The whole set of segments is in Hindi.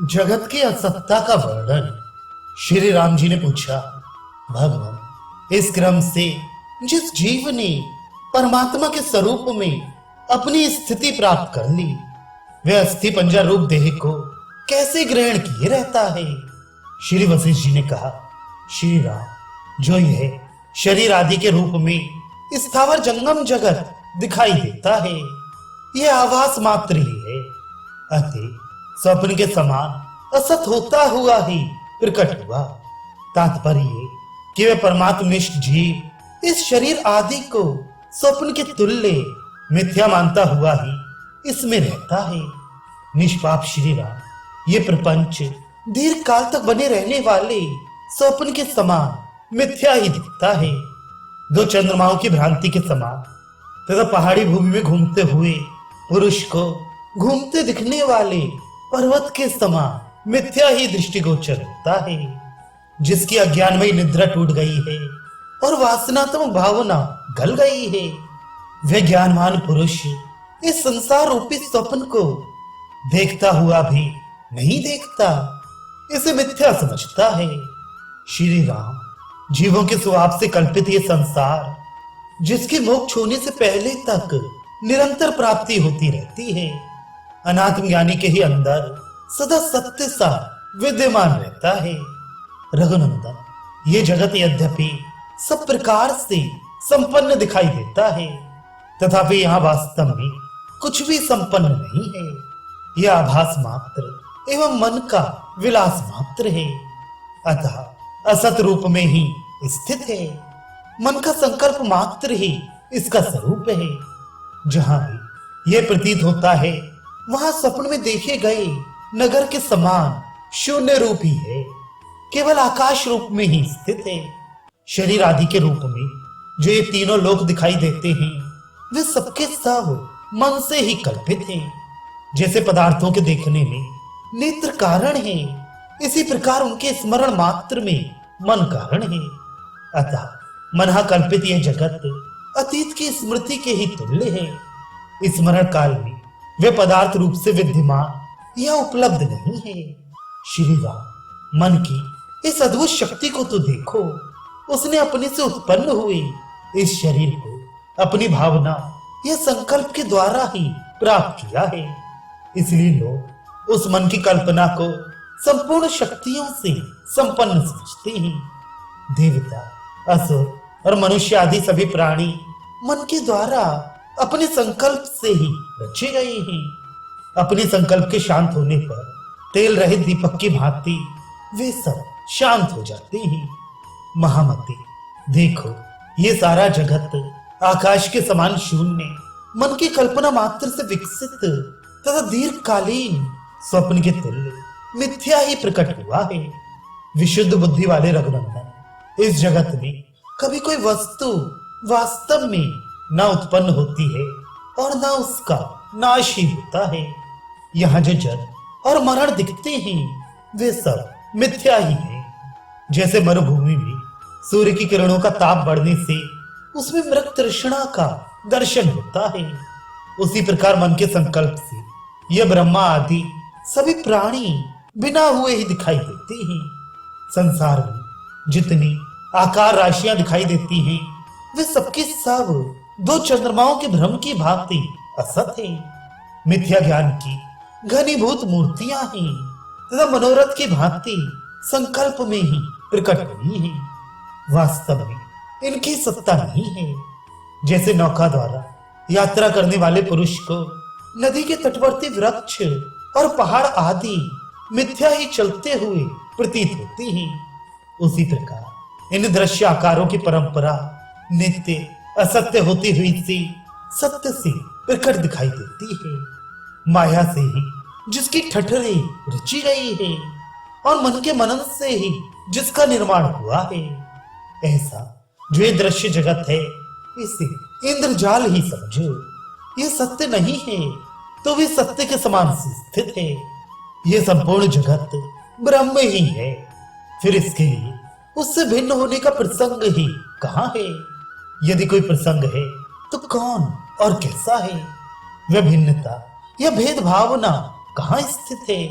जगत की असत्ता का वर्णन। श्री राम जी ने पूछा, भगवान, इस क्रम से जिस जीव ने परमात्मा के स्वरूप में अपनी स्थिति प्राप्त कर ली, वह अस्थि पंजर रूप देह को कैसे ग्रहण किए रहता है? श्री वशिष्ठ जी ने कहा, श्री राम, जो यह शरीर आदि के रूप में स्थावर जंगम जगत दिखाई देता है, यह आभास मात्र ही है, अतः स्वप्न के समान असत होता हुआ ही प्रकट हुआ। तात्पर्य ये कि वह परमात्मनिष्ठ जीव इस शरीर आदि को स्वप्न के तुल्य मिथ्या मानता हुआ ही इसमें रहता है। निष्पाप श्री राम, ये प्रपंच दीर्घ काल तक बने रहने वाले स्वप्न के समान मिथ्या ही दिखता है। दो चंद्रमाओं की भ्रांति के समान तथा पहाड़ी भूमि में घूमते हुए पुरुष को घूमते दिखने वाले पर्वत के समान मिथ्या ही दृष्टिगोचर होता है। जिसकी अज्ञानमयी निद्रा टूट गई है और वासनात्मक भावना गल गई है, वह ज्ञानवान पुरुष इस संसार रूपी स्वप्न को देखता हुआ भी नहीं देखता, इसे मिथ्या समझता है। श्री राम, जीवों के स्वभाव से कल्पित ये संसार, जिसकी मोक्ष होने से पहले तक निरंतर प्राप्ति होती रहती है, अनात्म ज्ञानी के ही अंदर सदा सत्य सा विद्यमान रहता है। रघुनंदन, ये जगत यद्यपि सब प्रकार से संपन्न दिखाई देता है, तथापि यहाँ वास्तव में कुछ भी संपन्न नहीं है। यह आभास मात्र एवं मन का विलास मात्र है, अतः असत रूप में ही स्थित है। मन का संकल्प मात्र ही इसका स्वरूप है। जहां भी यह प्रतीत होता है, वहां स्वप्न में देखे गए नगर के समान शून्य रूप ही है, केवल आकाश रूप में ही स्थित है। शरीर आदि के रूप में जो ये तीनों लोक दिखाई देते हैं, वे सबके सब मन से ही कल्पित हैं। जैसे पदार्थों के देखने में नेत्र कारण है, इसी प्रकार उनके स्मरण मात्र में मन कारण है। अतः मन कल्पित यह जगत अतीत की स्मृति के ही तुल्य है। स्मरण काल में वे पदार्थ रूप से विद्यमान या उपलब्ध नहीं है। श्री राम, मन की इस अद्भुत शक्ति को तो देखो। उसने अपने से उत्पन्न हुए इस शरीर को अपनी भावना या संकल्प के द्वारा ही प्राप्त किया है। इसलिए लोग उस मन की कल्पना को संपूर्ण शक्तियों से संपन्न समझते हैं। देवता, असुर और मनुष्य आदि सभी प्राणी मन के द्वारा अपने संकल्प से ही रचे गए हैं। अपने संकल्प के शांत होने पर तेल रहित दीपक की भांति वे सब शांत हो जाते हैं। महामते, देखो, ये सारा जगत आकाश के समान शून्य मन की कल्पना मात्र से विकसित तथा दीर्घकालीन स्वप्न के तुल्य मिथ्या ही प्रकट हुआ है। विशुद्ध बुद्धि वाले रघुनंदन, इस जगत में कभी कोई वस्तु वास्तव में न उत्पन्न होती है और न उसका नाश ही होता है। यहाँ जो जन्म और मरण दिखते हैं, वे सब मिथ्या ही है। जैसे मरुभूमि में सूर्य की किरणों का ताप बढ़ने से उसमें मृग तृष्णा का दर्शन होता है, उसी प्रकार मन के संकल्प से यह ब्रह्मा आदि सभी प्राणी बिना हुए ही दिखाई देते हैं। संसार में जितनी आकार राशियां दिखाई देती हैं, वे सबके सब दो चंद्रमाओं के भ्रम की भांति असत है। मिथ्या ज्ञान की घनीभूत मूर्तियां हैं तथा मनोरथ की भांति संकल्प में ही प्रकट हुई हैं। वास्तव में इनकी सत्ता नहीं है। जैसे नौका द्वारा यात्रा करने वाले पुरुष को नदी के तटवर्ती वृक्ष और पहाड़ आदि मिथ्या ही चलते हुए प्रतीत होते हैं, उसी प्रकार इन दृश्य आकारों की परंपरा नित्य असत्य होती हुई सी सत्य से प्रकट दिखाई देती है। माया से ही जिसकी ठठरी रची गई है और मन के मनन से ही जिसका निर्माण हुआ है, ऐसा जो ये दृश्य जगत है, इसे इंद्रजाल ही समझो। ये सत्य नहीं है तो भी सत्य के समान स्थित है। ये संपूर्ण जगत ब्रह्म ही है, फिर इसके लिए उससे भिन्न होने का प्रसंग ही कहाँ है? यदि कोई प्रसंग है तो कौन और कैसा है? वह भिन्नता या भेद भावना कहाँ स्थित है?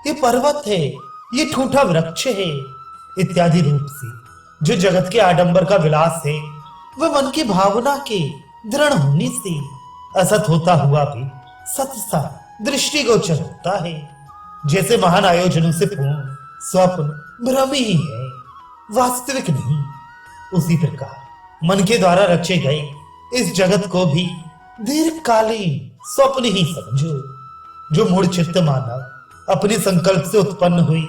ये पर्वत है, ये ठूठा वृक्ष है इत्यादि रूप से जो जगत के आडंबर का विलास है वह मन की भावना के दृढ़ होने से असत होता हुआ भी सत सा दृष्टिगोचर होता है। जैसे महान आयोजनों से पूर्ण स्वप्न भ्रम ही है, वास्तविक नहीं, उसी प्रकार मन के द्वारा रचे गए इस जगत को भी दीर्घकालीन स्वप्न ही समझो। जो मूढ़ चित्त मानव अपने संकल्प से उत्पन्न हुई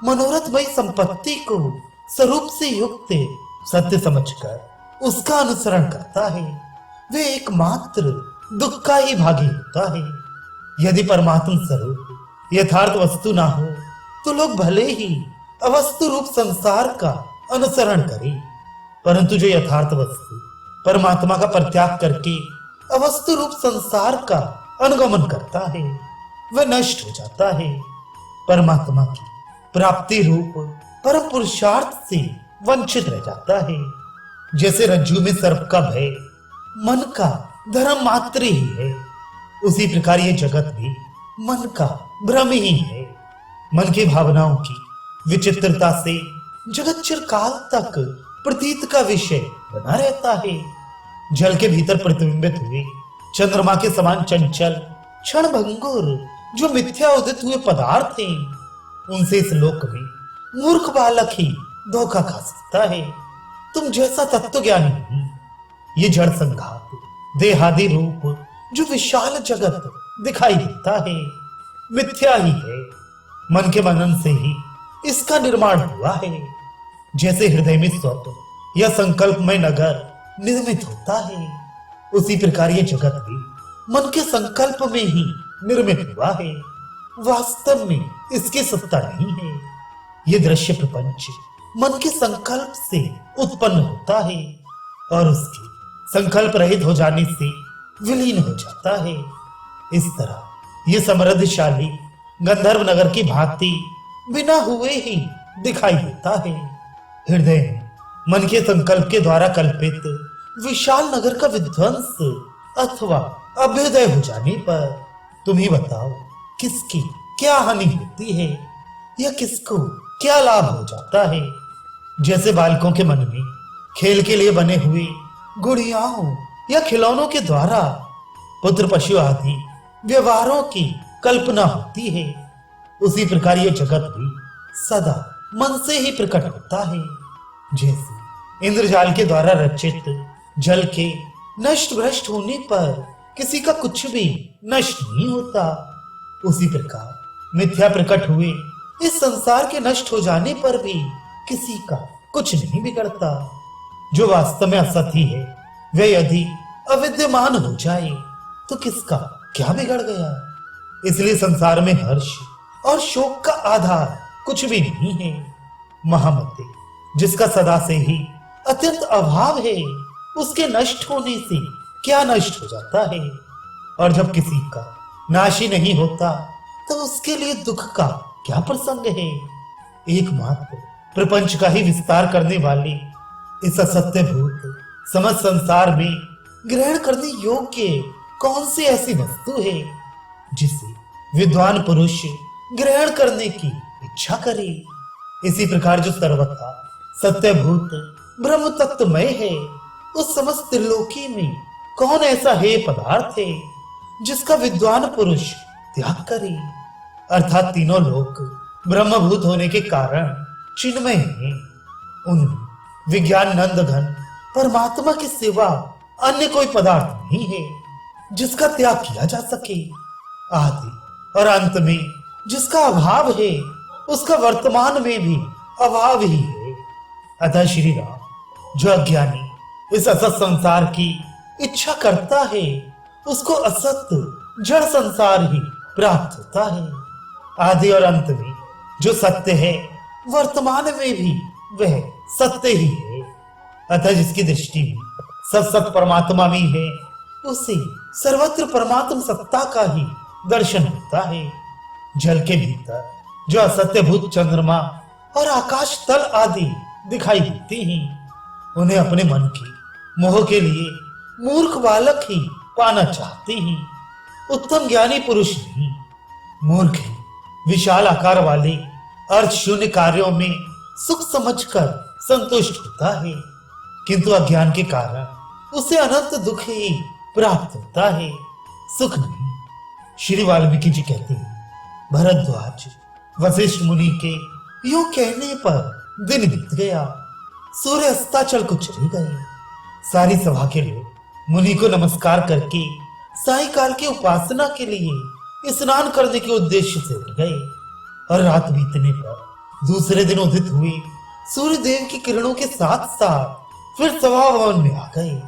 मनोरथमयी संपत्ति को स्वरूप से युक्त सत्य समझकर उसका अनुसरण करता है, वे एकमात्र दुख का ही भागी होता है। यदि परमात्म स्वरूप यथार्थ वस्तु ना हो तो लोग भले ही अवस्तु रूप संसार का अनुसरण करें, परंतु जो यथार्थ वस्तु परमात्मा का परित्याग करके अवस्तु रूप संसार का अनुगमन करता है वह नष्ट हो जाता है, परमात्मा की प्राप्ति रूप परम पुरुषार्थ से वंचित रह जाता है। जैसे रज्जु में सर्प का भय मन का धर्म मात्र ही है, उसी प्रकार ये जगत भी मन का भ्रम ही है। मन की भावनाओं की विचित्रता से जगत चिरकाल तक प्रतीत का विषय बना रहता है। जल के भीतर प्रतिबिंबित हुए चंद्रमा के समान चंचल क्षण भंगुर जो मिथ्या उदित हुए पदार्थ हैं, उनसे इस लोक में मूर्ख बालक ही धोखा खा सकता है। तुम जैसा तत्व ज्ञानी नहीं, ये जड़ संघात देहादि रूप जो विशाल जगत दिखाई देता है मिथ्या ही है। मन के मनन से ही इसका निर्माण हुआ है। जैसे हृदय में स्वप्न या संकल्पमय नगर निर्मित होता है, उसी प्रकार ये जगत भी मन के संकल्प में ही निर्मित हुआ है, वास्तव में इसकी सत्ता नहीं है। ये दृश्य प्रपंच मन के संकल्प से उत्पन्न होता है और उसके संकल्प रहित हो जाने से विलीन हो जाता है। इस तरह ये समृद्धशाली गंधर्व नगर की भांति बिना हुए ही दिखाई देता है। हृदय में मन के संकल्प के द्वारा कल्पित विशाल नगर का विध्वंस अथवा अभ्युदय हो जाने पर तुम ही बताओ किसकी क्या हानि होती है या किसको क्या लाभ हो जाता है। जैसे बालकों के मन में खेल के लिए बने हुए गुड़ियाओं या खिलौनों के द्वारा पुत्र पशु आदि व्यवहारों की कल्पना होती है, उसी प्रकार यह जगत भी सदा मन से ही प्रकट होता है। जैसे इंद्रजाल के द्वारा रचित जल के नष्ट भ्रष्ट होने पर किसी का कुछ भी नष्ट नहीं होता, उसी प्रकार मिथ्या प्रकट हुए इस संसार के नष्ट हो जाने पर भी किसी का कुछ नहीं बिगड़ता। जो वास्तव में असत ही है वह यदि अविद्यमान हो जाए तो किसका क्या बिगड़ गया। इसलिए संसार में हर्ष और शोक का आधार कुछ भी नहीं है। महामते, जिसका सदा से ही अत्यंत अभाव है, उसके नष्ट होने से क्या नष्ट हो जाता है, और जब किसी का नाश ही नहीं होता तो उसके लिए दुख का क्या प्रसंग है। एकमात्र प्रपंच का ही विस्तार करने वाली इस असत्य भूत समस्त संसार में ग्रहण करने योग्य कौन सी ऐसी वस्तु है जिसे विद्वान पुरुष ग्रहण करने की इच्छा करे। इसी प्रकार जो सर्वथा सत्यभूत ब्रह्म तत्वमय है, उस समस्त त्रिलोकी में कौन ऐसा है पदार्थ है जिसका विद्वान पुरुष त्याग करे। अर्थात तीनों लोक ब्रह्मभूत होने के कारण चिन्मय हैं, उनमें विज्ञान नंद घन परमात्मा के सिवा अन्य कोई पदार्थ नहीं है जिसका त्याग किया जा सके। आदि और अंत में जिसका अभाव है उसका वर्तमान में भी अभाव ही है। अतः श्री राम जो अज्ञानी इस असत संसार की इच्छा करता है उसको असत जड़ संसार ही प्राप्त होता है। आदि और अंत में जो सत्य है वर्तमान में भी वह सत्य ही है। अतः जिसकी दृष्टि में सब सत परमात्मा में है उसे सर्वत्र परमात्म सत्ता का ही दर्शन होता है। जल के भीतर जो असत्यभूत चंद्रमा और आकाश तल आदि दिखाई देते हैं, उन्हें अपने मन की मोह के लिए मूर्ख बालक ही पाना चाहते हैं, उत्तम ज्ञानी पुरुष नहीं। मूर्ख ही विशाल आकार वाले अर्थ शून्य कार्यों में सुख समझकर संतुष्ट होता है, किंतु अज्ञान के कारण उसे अनंत दुख ही प्राप्त होता है, सुख नहीं। श्री वाल्मीकि जी कहते हैं, भरद्वाज वशिष्ठ मुनि के यूं कहने पर दिन बीत गया, सूर्य अस्ताचल को चले गए। सारी सभा के लोग मुनि को नमस्कार करके सायंकाल की उपासना के लिए स्नान करने के उद्देश्य से उठ गए और रात बीतने पर दूसरे दिन उदित हुए सूर्य देव की किरणों के साथ साथ फिर सभा भवन में आ गए।